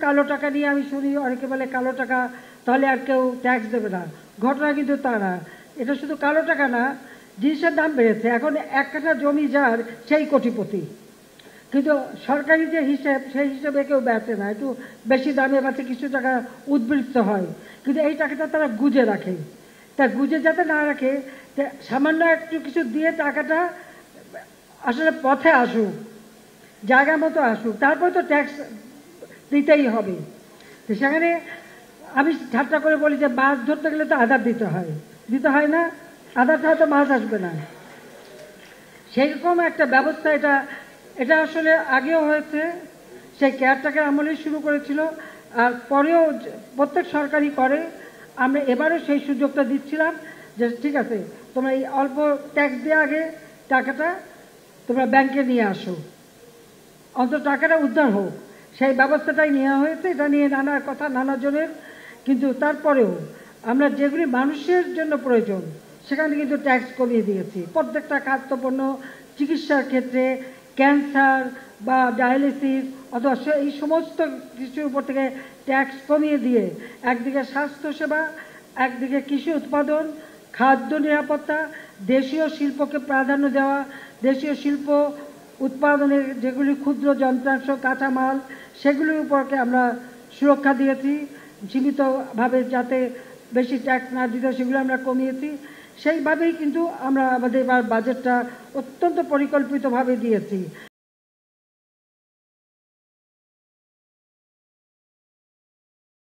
কালো টাকা নিয়ে আমি শুনি অনেকে বলে কালো টাকা তাহলে আর কেউ ট্যাক্স দেবে না। ঘটনা কিন্তু তা না। এটা শুধু কালো টাকা না, জিনিসের দাম বেড়েছে। এখন 1 কাঠা জমি যার সেই কোটিপতি, কিন্তু সরকারি যে হিসেব সেই হিসেবে কেউ বেচে না, একটু বেশি দামে বেচে, কিছু টাকা উদ্বৃত্ত হয়, কিন্তু এই টাকাটা তারা গুজে রাখে। তা গুজে যাতে না রাখে, সামান্য একটু কিছু দিয়ে টাকাটা আসলে পথে আসুক, জায়গা মতো আসুক, তারপরে তো ট্যাক্স দিতেই হবে। তো সেখানে আমি ঠাট্টা করে বলি যে মাছ ধরতে গেলে তো আধার দিতে হয় না? আধার ছাড়া তো মাছ আসবে না। সেইরকম একটা ব্যবস্থা এটা আসলে আগেও হয়েছে, সেই কেয়ারটেকার আমলেই শুরু করেছিল, আর পরেও প্রত্যেক সরকারই করে। আমরা এবারও সেই সুযোগটা দিচ্ছিলাম যে ঠিক আছে, তোমরা এই অল্প ট্যাক্স দিয়ে আগে টাকাটা তোমরা ব্যাংকে নিয়ে আসো, অন্তত টাকাটা উদ্ধার হোক। সেই ব্যবস্থাটাই নেওয়া হয়েছে। এটা নিয়ে নানা কথা, নানা জনের, কিন্তু তারপরেও আমরা যেগুলি মানুষের জন্য প্রয়োজন সেখানে কিন্তু ট্যাক্স কমিয়ে দিয়েছি। প্রত্যেকটা খাদ্যপণ্য, চিকিৎসার ক্ষেত্রে, ক্যান্সার বা ডায়ালিসিস অথবা এই সমস্ত কিছুর উপর থেকে ট্যাক্স কমিয়ে দিয়ে একদিকে স্বাস্থ্যসেবা, একদিকে কৃষি উৎপাদন, খাদ্য নিরাপত্তা, দেশীয় শিল্পকে প্রাধান্য দেওয়া, দেশীয় শিল্প উৎপাদনের যেগুলি ক্ষুদ্র যন্ত্রাংশ, কাঁচামাল, সেগুলির উপরকে আমরা সুরক্ষা দিয়েছি। সীমিতভাবে যাতে বেশি ট্যাক্স না দিতে, সেগুলো আমরা কমিয়েছি। সেইভাবেই কিন্তু আমরা আমাদের এবার বাজেটটা অত্যন্ত পরিকল্পিতভাবে দিয়েছি।